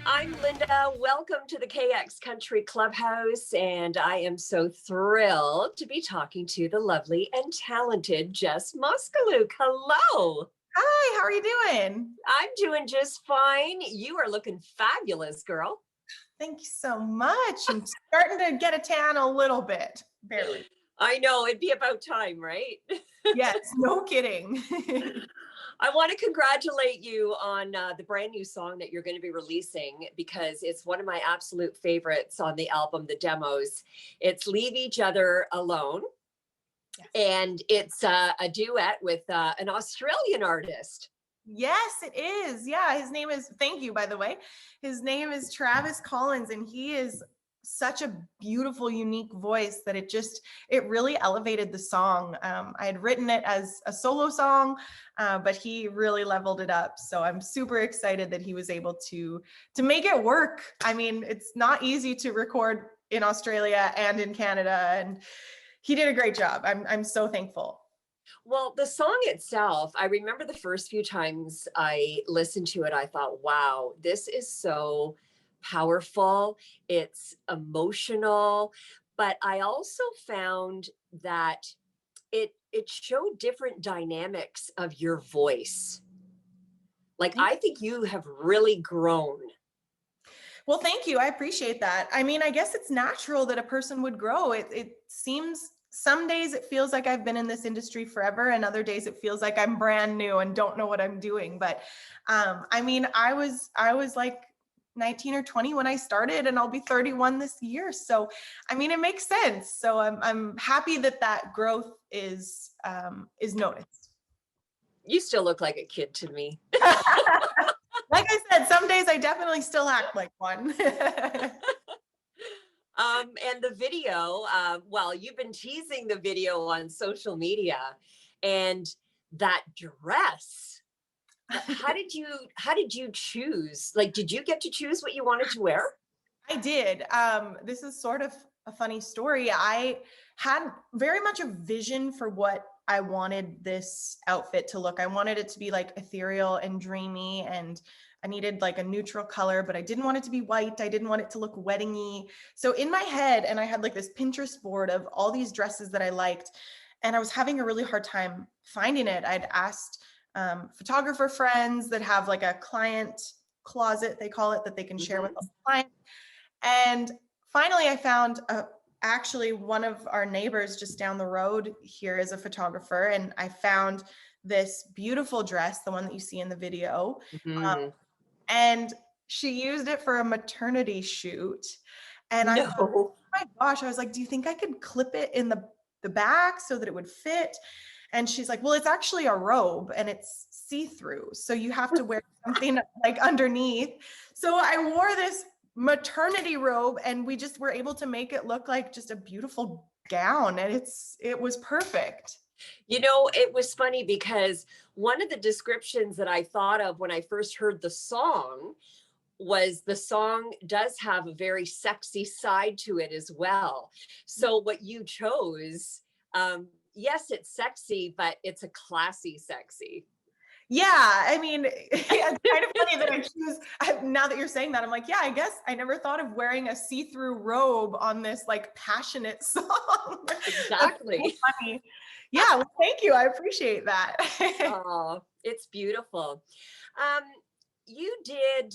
I'm Linda. Welcome to the KX Country Clubhouse, and I am so thrilled to be talking to the lovely and talented Jess Moskaluke. Hello. Hi, how are you doing? I'm doing just fine. You are looking fabulous, girl. Thank you so much. I'm starting to get a tan a little bit, barely. I know, it'd be about time, right? Yes, no kidding. I want to congratulate you on the brand new song that you're going to be releasing because it's one of my absolute favorites on the album, The Demos. It's Leave Each Other Alone. Yes. And it's a duet with an Australian artist. Yes, it is. Yeah, his name is, thank you, by the way. His name is Travis Collins, and he is such a beautiful, unique voice that it really elevated the song. I had written it as a solo song, but he really leveled it up. So I'm super excited that he was able to make it work. I mean, it's not easy to record in Australia and in Canada, and he did a great job. I'm so thankful. Well, the song itself, I remember the first few times I listened to it, I thought, wow, this is so powerful. It's emotional. But I also found that it showed different dynamics of your voice. Like, I think you have really grown. Well, thank you. I appreciate that. I mean, I guess it's natural that a person would grow. It seems some days it feels like I've been in this industry forever, and other days it feels like I'm brand new and don't know what I'm doing. But I mean, I was like 19 or 20 when I started, and I'll be 31 this year. So, I mean, it makes sense. So I'm happy that that growth is noticed. You still look like a kid to me. Like I said, some days I definitely still act like one. And the video, well, you've been teasing the video on social media, and that dress. How did you choose? Like, did you get to choose what you wanted to wear? I did. This is sort of a funny story. I had very much a vision for what I wanted this outfit to look. I wanted it to be like ethereal and dreamy, and I needed like a neutral color, but I didn't want it to be white. I didn't want it to look weddingy. So in my head, and I had like this Pinterest board of all these dresses that I liked, and I was having a really hard time finding it. I'd asked photographer friends that have like a client closet, they call it, that they can share with clients. And finally, I found actually one of our neighbors just down the road here is a photographer, and I found this beautiful dress, the one that you see in the video. Mm-hmm. And she used it for a maternity shoot. And I thought, No. oh my gosh, I was like, do you think I could clip it in the back so that it would fit? And she's like, well, it's actually a robe and it's see-through. So you have to wear something like underneath. So I wore this maternity robe, and we just were able to make it look like just a beautiful gown, and it was perfect. You know, it was funny because one of the descriptions that I thought of when I first heard the song was the song does have a very sexy side to it as well. So what you chose, yes, it's sexy, but it's a classy sexy. Yeah, I mean, it's kind of funny that I choose, now that you're saying that, I'm like, yeah, I guess I never thought of wearing a see-through robe on this like passionate song. Exactly. That's so funny. Yeah, well, thank you. I appreciate that. Oh, it's beautiful. Um, you did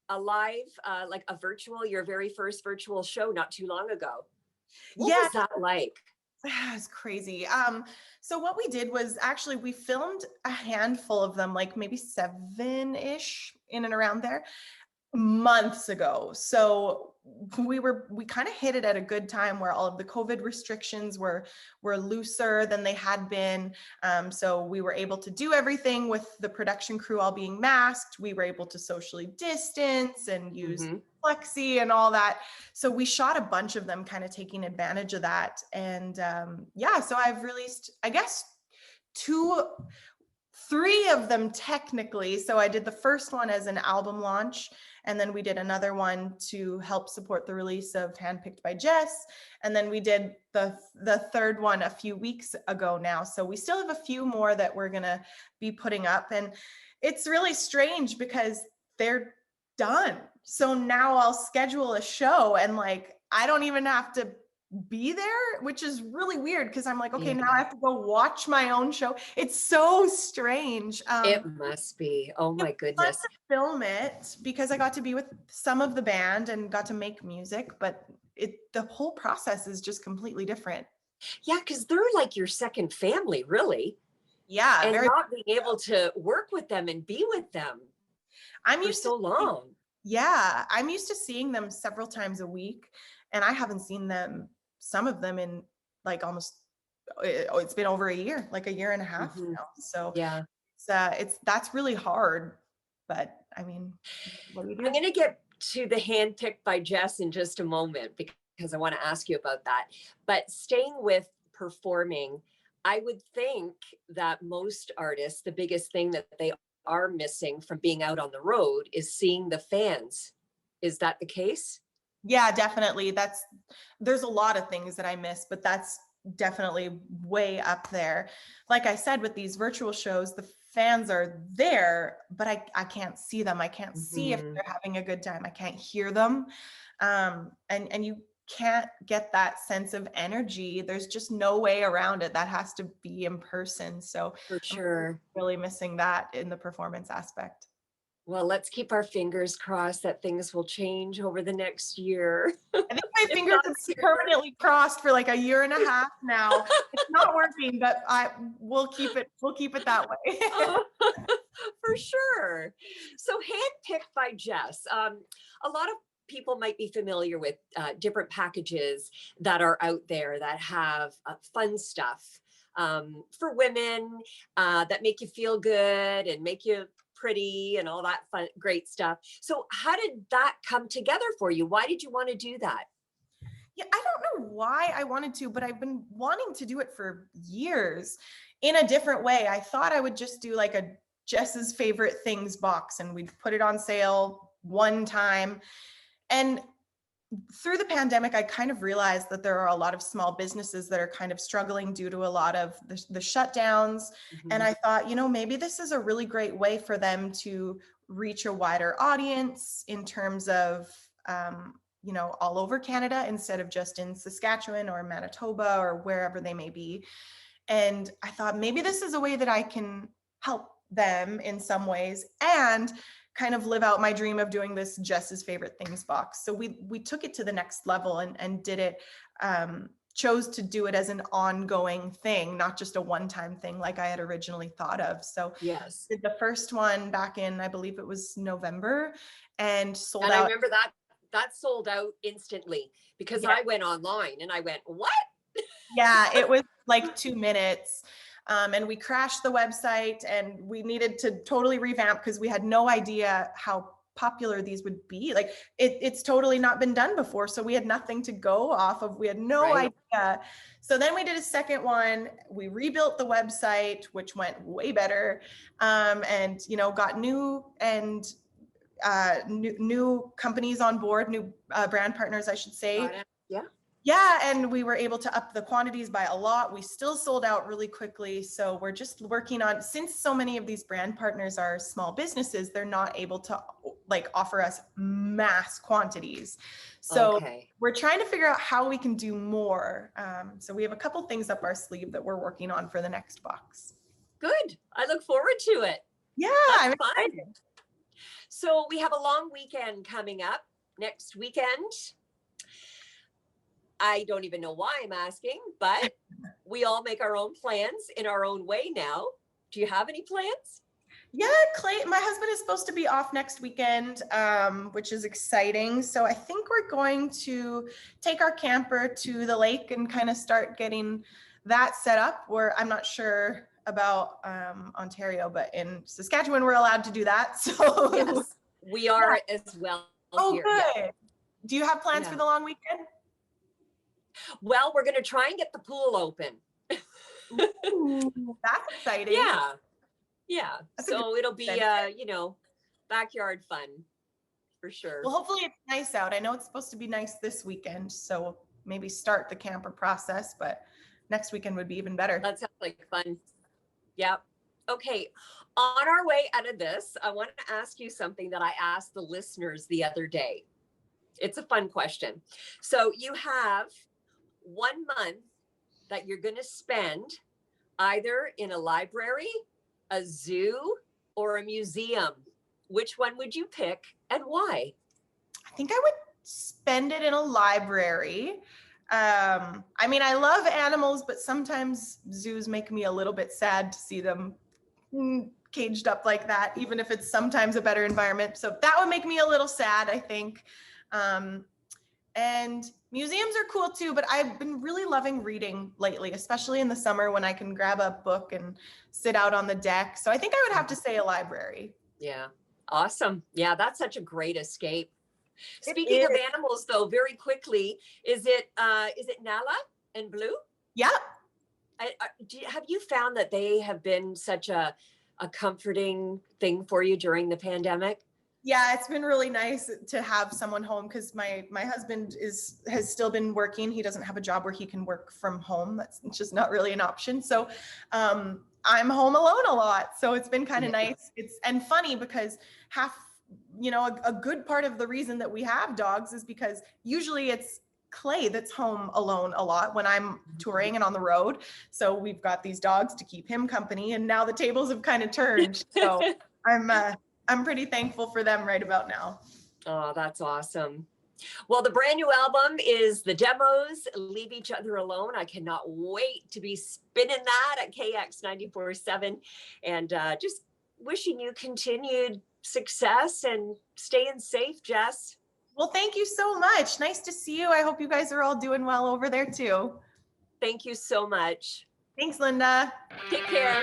a live, like a virtual, your very first virtual show not too long ago. What Yeah, was that like? it's crazy. So what we did was actually we filmed a handful of them, like maybe 7-ish in and around there, months ago. So we kind of hit it at a good time where all of the COVID restrictions were looser than they had been. So we were able to do everything with the production crew all being masked. We were able to socially distance and use plexi and all that. So we shot a bunch of them, kind of taking advantage of that. And yeah, so I've released, I guess, three of them technically. So I did the first one as an album launch, and then we did another one to help support the release of Handpicked by Jess, and then we did the third one a few weeks ago now. So we still have a few more that we're gonna be putting up, and it's really strange because they're done. So now I'll schedule a show and like, I don't even have to be there, which is really weird because I'm like, okay, Yeah. now I have to go watch my own show. It's so strange. It must be. Oh It my was fun goodness. to film it because I got to be with some of the band and got to make music, but the whole process is just completely different. Yeah, because they're like your second family, really. Yeah, And very. not being able to work with them and be with them I'm for used to so long. Yeah, I'm used to seeing them several times a week, and I haven't seen them, some of them in like almost, it's been over a year, like a year and a half Mhm. now. So Yeah. that's really hard, but I mean, what do you I'm do? going to get to the handpicked by Jess in just a moment because I want to ask you about that. But staying with performing, I would think that most artists, the biggest thing that they are missing from being out on the road is seeing the fans. Is that the case? Yeah, definitely. There's a lot of things that I miss, but that's definitely way up there. Like I said, with these virtual shows, the fans are there, but I can't see them. I can't see if Mhm. they're having a good time. I can't hear them. And you can't get that sense of energy. There's just no way around it. That has to be in person. So For I'm sure. really missing that in the performance aspect. Well, let's keep our fingers crossed that things will change over the next year, I think my if fingers not have been sooner. permanently crossed for like a year and a half now. It's not working, but we'll keep it that way. Oh, for sure. So, handpicked by Jess. A lot of people might be familiar with different packages that are out there that have fun stuff for women that make you feel good and make you pretty and all that fun, great stuff. So, how did that come together for you? Why did you want to do that? Yeah, I don't know why I wanted to, but I've been wanting to do it for years in a different way. I thought I would just do like a Jess's favorite things box and we'd put it on sale one time. And through the pandemic, I kind of realized that there are a lot of small businesses that are kind of struggling due to a lot of the shutdowns. And Mhm. I thought, maybe this is a really great way for them to reach a wider audience in terms of, all over Canada instead of just in Saskatchewan or Manitoba or wherever they may be. And I thought maybe this is a way that I can help them in some ways and kind of live out my dream of doing this Jess's favorite things box. So we took it to the next level and did it, chose to do it as an ongoing thing, not just a one-time thing like I had originally thought of. So Yes. did the first one back in, I believe it was November, and sold And I out. remember that sold out instantly because Yeah, I went online and I went, "What?" yeah, it was like 2 minutes. And we crashed the website and we needed to totally revamp because we had no idea how popular these would be. Like it's totally not been done before. So we had nothing to go off of. We had no Right. idea. So then we did a second one. We rebuilt the website, which went way better. And, got new companies on board, new brand partners, I should say. Got it. Yeah. Yeah, and we were able to up the quantities by a lot. We still sold out really quickly. So we're just working on, since so many of these brand partners are small businesses, they're not able to like offer us mass quantities. So Okay. we're trying to figure out how we can do more. So we have a couple things up our sleeve that we're working on for the next box. Good. I look forward to it. Yeah, That's I'm fun. excited. So we have a long weekend coming up next weekend. I don't even know why I'm asking, but we all make our own plans in our own way now. Do you have any plans? Yeah, Clay, my husband is supposed to be off next weekend, which is exciting. So I think we're going to take our camper to the lake and kind of start getting that set up. Where I'm not sure about Ontario, but in Saskatchewan, we're allowed to do that. So Yes, we yeah. are as well Oh, here. Yeah. good. Do you have plans for Yeah. the long weekend? Well, we're going to try and get the pool open. Ooh, that's exciting. Yeah. Yeah. That's a good So it'll be, benefit. backyard fun for sure. Well, hopefully it's nice out. I know it's supposed to be nice this weekend, so maybe start the camper process, but next weekend would be even better. That sounds like fun. Yep. Okay, on our way out of this, I want to ask you something that I asked the listeners the other day. It's a fun question. So you have 1 month that you're going to spend either in a library, a zoo, or a museum. Which one would you pick and why? I think I would spend it in a library. I mean, I love animals, but sometimes zoos make me a little bit sad to see them caged up like that, even if it's sometimes a better environment. So that would make me a little sad, I think. And museums are cool too, but I've been really loving reading lately, especially in the summer when I can grab a book and sit out on the deck. So I think I would have to say a library. Yeah. Awesome. Yeah, that's such a great escape. It Speaking is. of animals, though, very quickly, is it Nala and Blue? Yeah. Have you found that they have been such a comforting thing for you during the pandemic? Yeah, it's been really nice to have someone home because my husband has still been working. He doesn't have a job where he can work from home. That's just not really an option. So I'm home alone a lot. So it's been kind of nice. It's and funny because a good part of the reason that we have dogs is because usually it's Clay that's home alone a lot when I'm touring and on the road. So we've got these dogs to keep him company, and now the tables have kind of turned. So I'm pretty thankful for them right about now. Oh, that's awesome. Well, the brand new album is The Demos, Leave Each Other Alone. I cannot wait to be spinning that at KX 94.7 and just wishing you continued success and staying safe, Jess. Well, thank you so much. Nice to see you. I hope you guys are all doing well over there too. Thank you so much. Thanks, Linda. Take care.